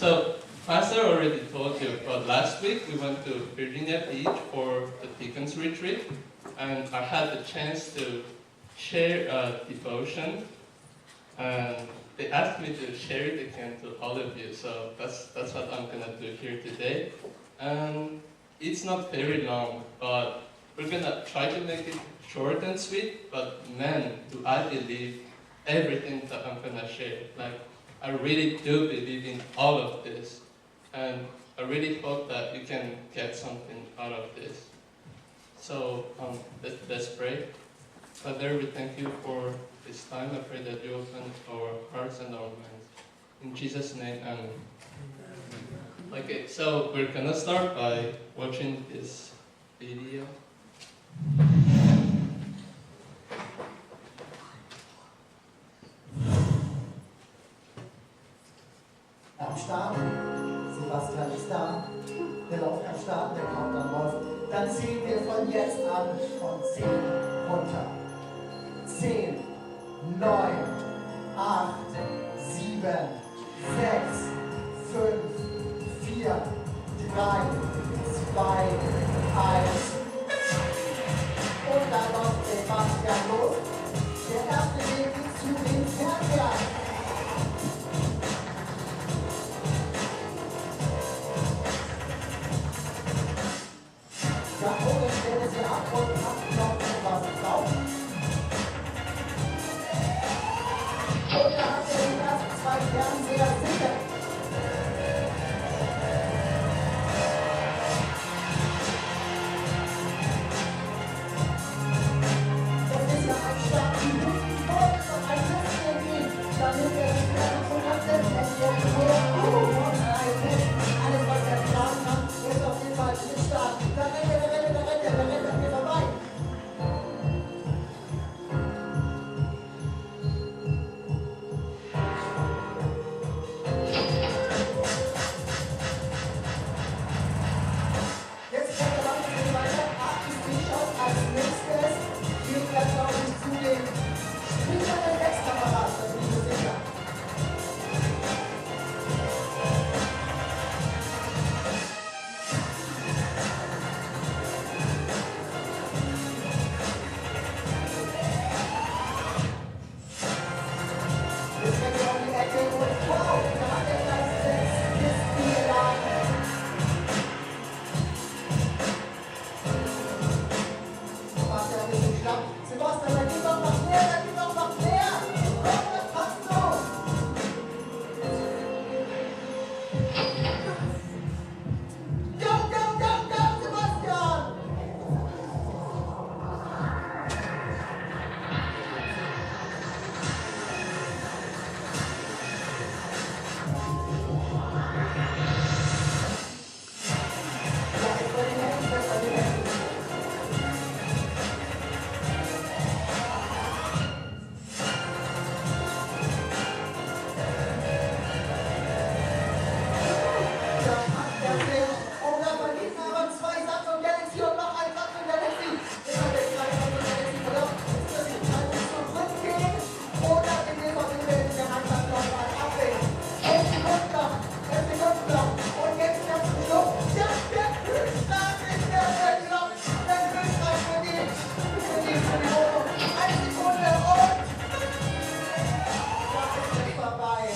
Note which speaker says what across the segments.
Speaker 1: So, Pastor already told you, but last week we went to Virginia Beach for the Deacons Retreat, and I had the chance to share a devotion, and they asked me to share it again to all of you, so that's what I'm gonna do here today. And it's not very long, but we're gonna try to make it short and sweet, but man, do I believe everything that I'm gonna share. Like, I really do believe in all of this, and I really hope that you can get something out of this. So let's pray. Father, we thank you for this time. I pray that you open our hearts and our minds. In Jesus' name, amen. Okay, so we're gonna start by watching this video.
Speaker 2: Am Start, Sebastian ist da, der läuft am Start, der Countdown läuft. Dann zählen wir von jetzt an von 10 runter. 10, 9, 8, 7, 6, 5, 4, 3, 2, 1. Und dann läuft Sebastian los. Der erste Weg ist zu den Fernseher. Da oben stellen Sie ab und macht noch etwas drauf. Und da hat er die ersten 2 Fernseher sicher. Das ist ja ein Start. Die Luft wollte noch ein bisschen gehen. Damit er die Fernseher hat, es wird mehr und ein Test. Alles, was er tragen kann, ist auf jeden Fall mit Start. Da rennt er mir vorbei. Jetzt kommt er langsam weiter. Artistry schaut als nächstes. Geht er, glaube ich, zu den Spielern des Kameras. Da bin ich mir sicher. Jetzt rennt er um die Ecke und wow, da hat er gleich 6 Kisten geladen. Macht er ein bisschen schlapp. Sebastian, da geht doch noch mehr, da geht doch noch mehr. Komm, das passt so. Go, go, go, go, Sebastian. Ja, jetzt bei den Händen, jetzt bei den Händen. Da hat er den. Oh, da verliert er aber 2 Samsung Galaxy und noch ein Samsung Galaxy. Jetzt hat er 3 Samsung Galaxy verloren. Jetzt muss die Entscheidung zurückgehen. Oder wir gehen auf den Weg der Mannschaft noch mal abwägen. 11 Sekunden noch. 11 Sekunden noch. Und jetzt ganz zum Schluss. Ja, der Kühlschrank ist der Welt. Der Kühlschrank für die Wohnung. 1 Sekunde und da ist es vorbei.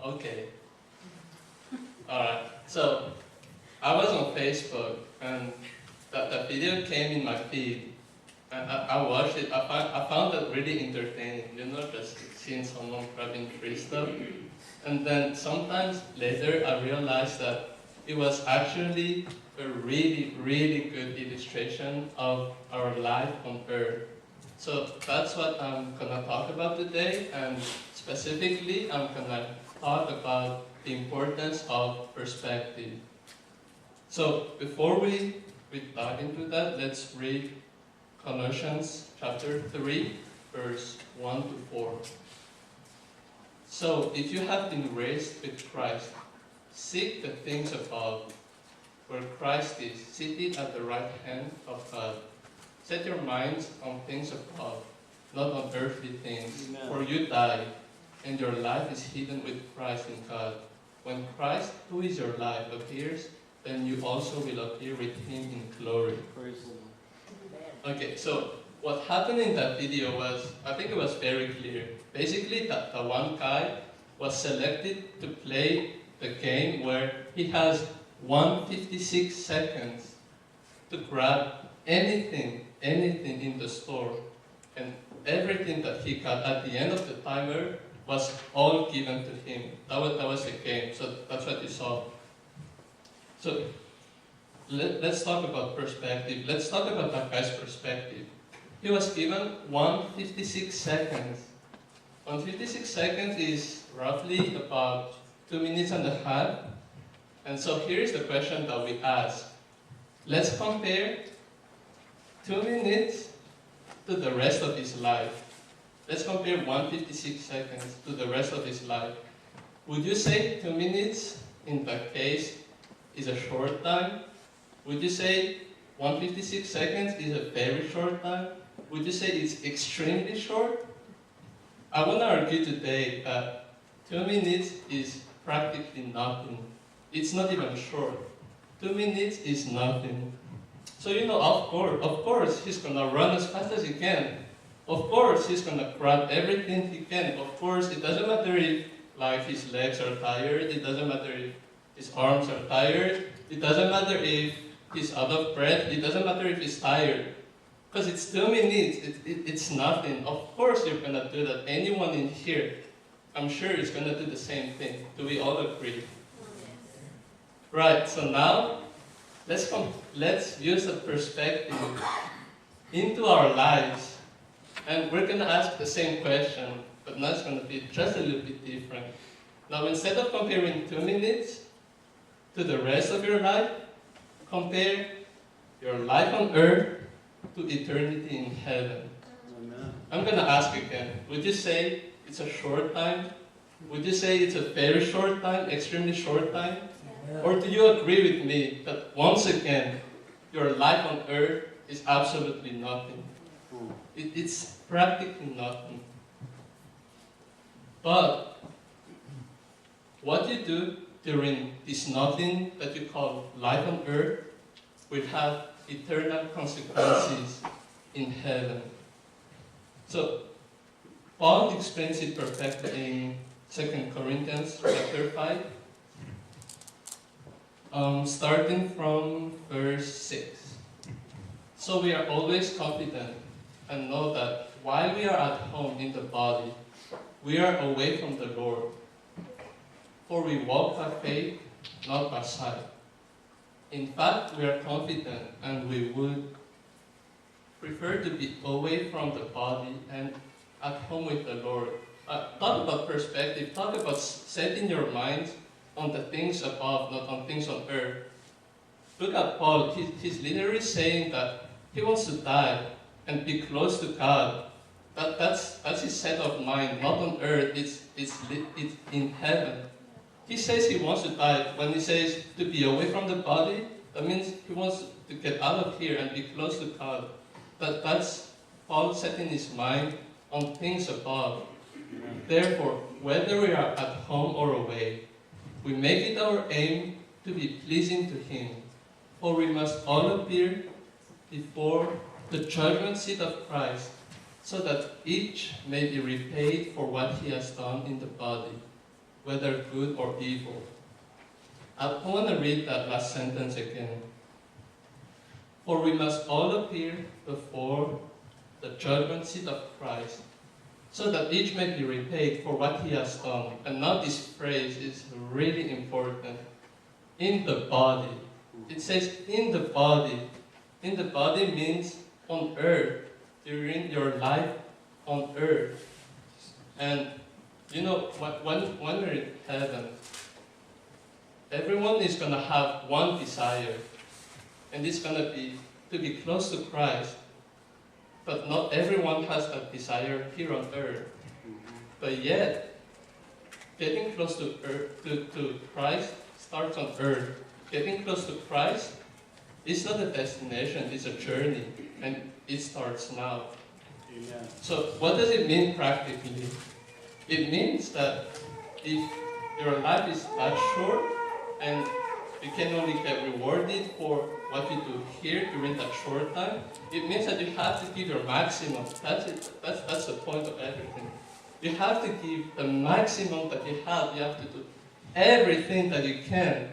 Speaker 1: Okay. Alright, so I was on Facebook and the video came in my feed and I watched it. I found it really entertaining, just seeing someone grabbing free stuff. And then sometimes later I realized that it was actually a really, really good illustration of our life on earth. So that's what I'm gonna talk about today, and specifically, I'm gonna talk about the importance of perspective. So before we dive into that, let's read Colossians chapter 3, verse 1 to 4. So if you have been raised with Christ, seek the things above, where Christ is, seated at the right hand of God. Set your minds on things above, not on earthly things.
Speaker 3: Amen.
Speaker 1: For you died, and your life is hidden with Christ in God. When Christ, who is your life, appears, then you also will appear with him in glory.
Speaker 3: Praise the Lord.
Speaker 1: Okay, so what happened in that video was, I think it was very clear. Basically, the one guy was selected to play the game where he has 156 seconds to grab anything in the store. And everything that he got at the end of the timer was all given to him. That was the game, so that's what you saw. So let's talk about perspective. Let's talk about that guy's perspective. He was given 156 seconds. 156 seconds is roughly about 2 minutes and a half. And so here's the question that we ask. Let's compare 2 minutes to the rest of his life. Let's compare 156 seconds to the rest of his life. Would you say 2 minutes in that case is a short time? Would you say 156 seconds is a very short time? Would you say it's extremely short? I want to argue today that 2 minutes is practically nothing. It's not even short. 2 minutes is nothing. So of course, he's gonna run as fast as he can. Of course, he's gonna grab everything he can. Of course, it doesn't matter if his legs are tired. It doesn't matter if his arms are tired. It doesn't matter if he's out of breath. It doesn't matter if he's tired. Because it's 2 minutes, it's nothing. Of course you're gonna do that. Anyone in here, I'm sure is gonna do the same thing. Do we all agree? Right, so now, let's use the perspective into our lives. And we're gonna ask the same question, but now it's gonna be just a little bit different. Now instead of comparing 2 minutes to the rest of your life, compare your life on earth to eternity in heaven.
Speaker 3: Amen.
Speaker 1: I'm gonna ask again, would you say it's a short time? Would you say it's a very short time, extremely short time? Or do you agree with me that once again, your life on earth is absolutely nothing? It's practically nothing. But what you do during this nothing that you call life on earth will have eternal consequences in heaven. So Paul explains it perfectly in 2 Corinthians chapter 5. Starting from verse 6. So we are always confident and know that while we are at home in the body, we are away from the Lord. For we walk by faith, not by sight. In fact, we are confident and we would prefer to be away from the body and at home with the Lord. Talk about perspective, talk about setting your minds on the things above, not on things on earth. Look at Paul. He's literally saying that he wants to die and be close to God. That's his set of mind, not on earth. It's in heaven. He says he wants to die. When he says to be away from the body, that means he wants to get out of here and be close to God. That's Paul setting his mind on things above. Therefore, whether we are at home or away, we make it our aim to be pleasing to him, for we must all appear before the judgment seat of Christ, so that each may be repaid for what he has done in the body, whether good or evil. I want to read that last sentence again. For we must all appear before the judgment seat of Christ, so that each may be repaid for what he has done. And now this phrase is really important. In the body. It says in the body. In the body means on earth, during your life on earth. And you know, when we're in heaven, everyone is going to have one desire, and it's going to be to be close to Christ. But not everyone has that desire here on earth. But yet, getting close to earth, to Christ starts on earth. Getting close to Christ is not a destination, it's a journey, and it starts now.
Speaker 3: Amen.
Speaker 1: So what does it mean practically? It means that if your life is that short and you can only get rewarded for what you do here during that short time, it means that you have to give your maximum. That's it. That's the point of everything. You have to give the maximum that you have. You have to do everything that you can.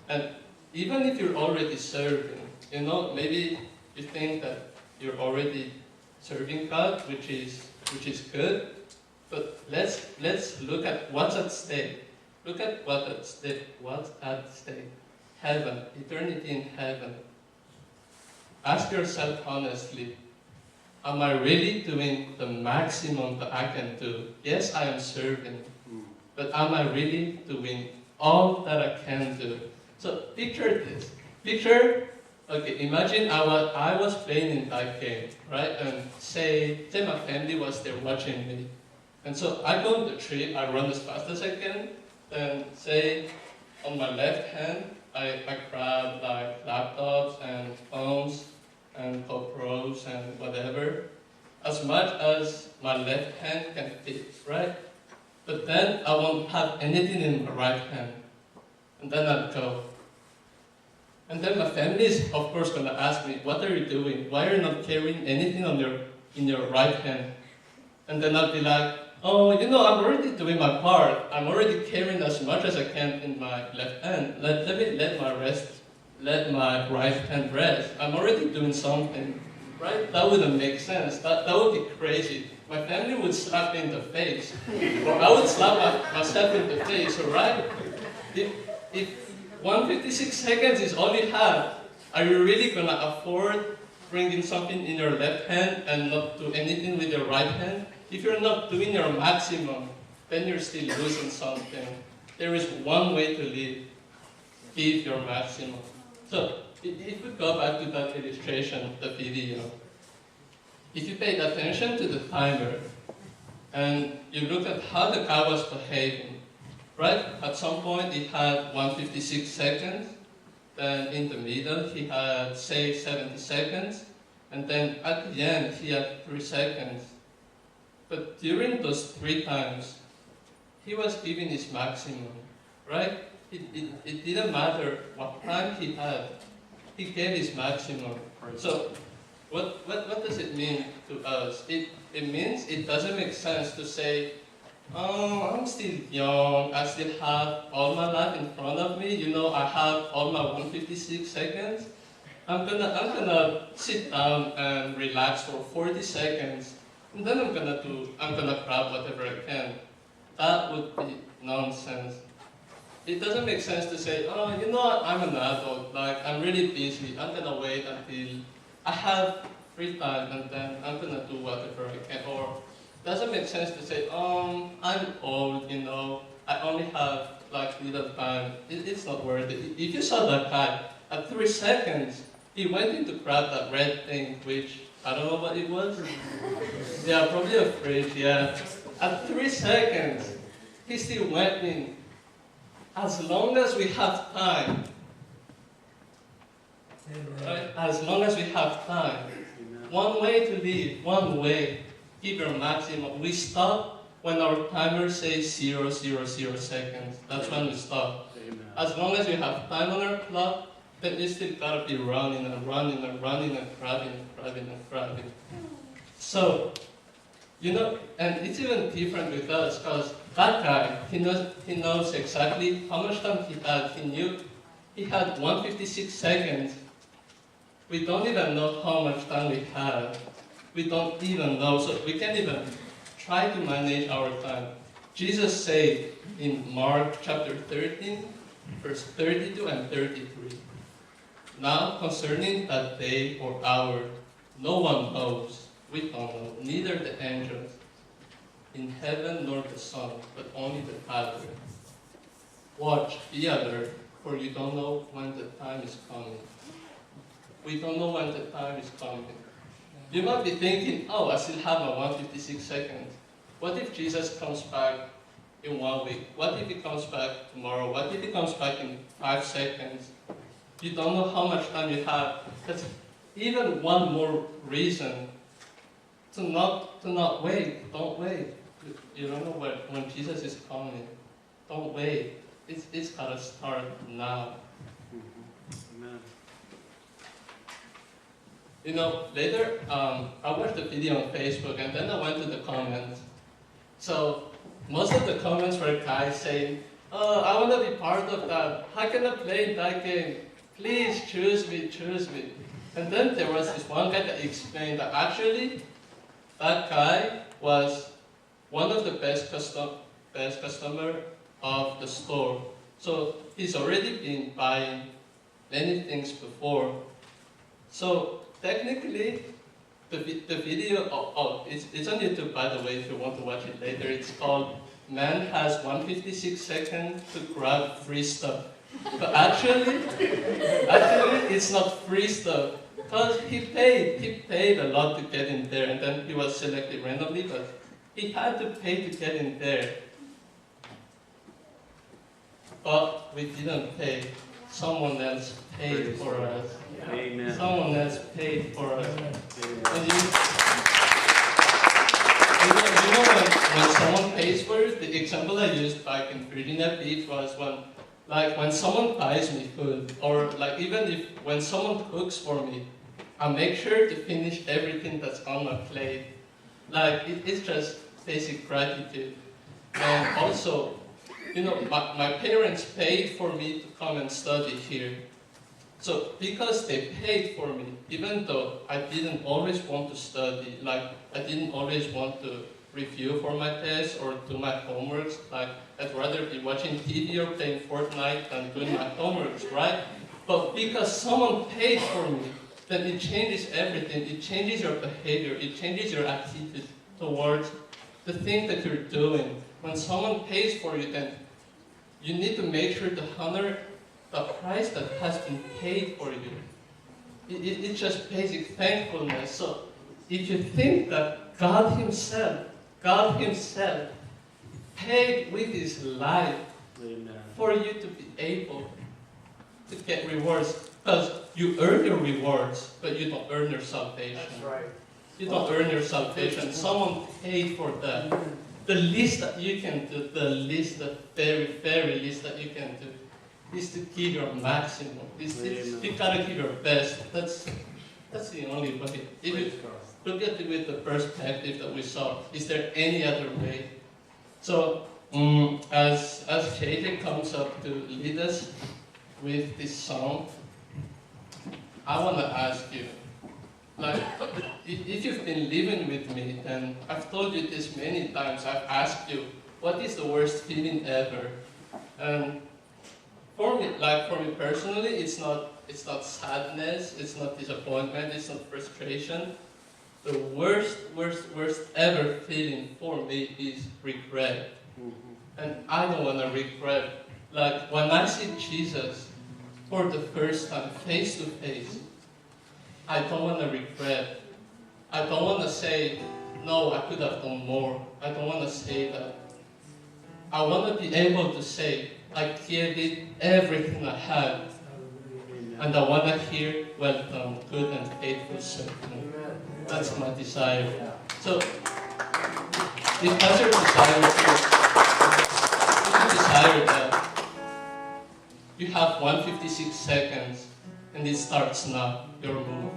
Speaker 1: And even if you're already serving, you know, maybe you think that you're already serving God, which is good, but let's look at what's at stake. Look at what's at stake. Heaven, eternity in heaven. Ask yourself honestly, am I really doing the maximum that I can do? Yes, I am serving, but am I really doing all that I can do? So picture this. Okay, imagine I was playing in that game, right? And say my family was there watching me. And so I go on the trip, I run as fast as I can, and say on my left hand, I grab like laptops and phones and GoPros and whatever, as much as my left hand can fit, right? But then I won't have anything in my right hand. And then I'll go. And then my family is, of course, going to ask me, what are you doing? Why are you not carrying anything in your right hand? And then I'll be like, oh, you know, I'm already doing my part. I'm already carrying as much as I can in my left hand. Let me let my right hand rest. I'm already doing something, right? That wouldn't make sense. That would be crazy. My family would slap me in the face. Or I would slap myself in the face, all right? If 156 seconds is all you have, are you really going to afford bringing something in your left hand and not do anything with your right hand? If you're not doing your maximum, then you're still losing something. There is one way to live. Give your maximum. So, if we go back to that illustration, the video, if you paid attention to the timer and you look at how the guy was behaving, right? At some point he had 156 seconds, then in the middle he had, say, 70 seconds, and then at the end he had 3 seconds. But during those 3 times, he was giving his maximum, right? It didn't matter what time he had. He gave his maximum. So what does it mean to us? It means it doesn't make sense to say, oh, I'm still young, I still have all my life in front of me, you know, I have all my 156 seconds. I'm gonna sit down and relax for 40 seconds, and then I'm gonna grab whatever I can. That would be nonsense. It doesn't make sense to say, oh, you know what, I'm an adult, like, I'm really busy, I'm gonna wait until I have free time, and then I'm gonna do whatever I can. Or doesn't make sense to say, I'm old, you know, I only have like little time. It's not worth it. If you saw that guy, at 3 seconds, he went in to grab that red thing, which I don't know what it was. Yeah, probably a fridge, yeah. At 3 seconds, he still went in. As long as we have time, right? As long as we have time. One way to live, one way. Give your maximum. We stop when our timer says 000 seconds. That's when we stop.
Speaker 3: Amen.
Speaker 1: As long as we have time on our clock, then you still gotta be running and running and running and grabbing and grabbing and grabbing. So, you know, and it's even different with us, because that guy, he knows exactly how much time he had. He knew he had 156 seconds. We don't even know how much time we have. We don't even know, so we can't even try to manage our time. Jesus said in Mark chapter 13, verse 32 and 33, Now concerning that day or hour, no one knows. We don't know, neither the angels in heaven nor the Son, but only the Father. Watch, be alert, for you don't know when the time is coming. We don't know when the time is coming. You might be thinking, oh, I still have my 156 seconds. What if Jesus comes back in 1 week? What if he comes back tomorrow? What if he comes back in 5 seconds? You don't know how much time you have. That's even one more reason to not wait. Don't wait. You don't know when Jesus is coming. Don't wait. It's gotta start now.
Speaker 3: Amen.
Speaker 1: You know, later, I watched the video on Facebook and then I went to the comments. So, most of the comments were guys saying, oh, I want to be part of that. How can I play that game? Please choose me, choose me. And then there was this one guy that explained that actually, that guy was one of the best customer of the store. So, he's already been buying many things before. So, technically, the video, it's on YouTube, by the way, if you want to watch it later. It's called Man Has 156 Seconds to Grab Free Stuff. But actually, it's not free stuff. Because he paid a lot to get in there, and then he was selected randomly, but he had to pay to get in there. But we didn't pay. Someone else paid for us.
Speaker 3: Amen.
Speaker 1: Someone else paid for us.
Speaker 3: Amen.
Speaker 1: And you know when someone pays for it, the example I used back in Virginia Beach was when someone buys me food, or like even when someone cooks for me, I make sure to finish everything that's on my plate. Like it's just basic gratitude. And also, you know, my parents paid for me to come and study here. So because they paid for me, even though I didn't always want to study, like I didn't always want to review for my tests or do my homeworks, like I'd rather be watching TV or playing Fortnite than doing my homeworks, right? But because someone paid for me, then it changes everything. It changes your behavior. It changes your attitude towards the thing that you're doing. When someone pays for you, then you need to make sure to honor the price that has been paid for you. It's just basic thankfulness. So if you think that God Himself paid with His life
Speaker 3: Amen.
Speaker 1: for you to be able to get rewards, because you earn your rewards, but you don't earn your salvation.
Speaker 2: That's right.
Speaker 1: You don't earn your salvation. Someone paid for that. The least that you can do, the very, very least that you can do, is to give your maximum. You gotta give your best. That's the only way. If you look at it with the perspective that we saw, is there any other way? So, as JJ comes up to lead us with this song, I want to ask you, like, if you've been living with me, then I've told you this many times. I've asked you, what is the worst feeling ever? And for me personally, it's not sadness, it's not disappointment, it's not frustration. The worst ever feeling for me is regret. And I don't want to regret. Like when I see Jesus for the first time, face to face, I don't want to regret. I don't want to say, no, I could have done more. I don't want to say that. I want to be able to say, I gave it everything I had. And I want to hear, well done, good and faithful servant. That's my desire. So, if that's your desire that you have 156 seconds and it starts now, your move.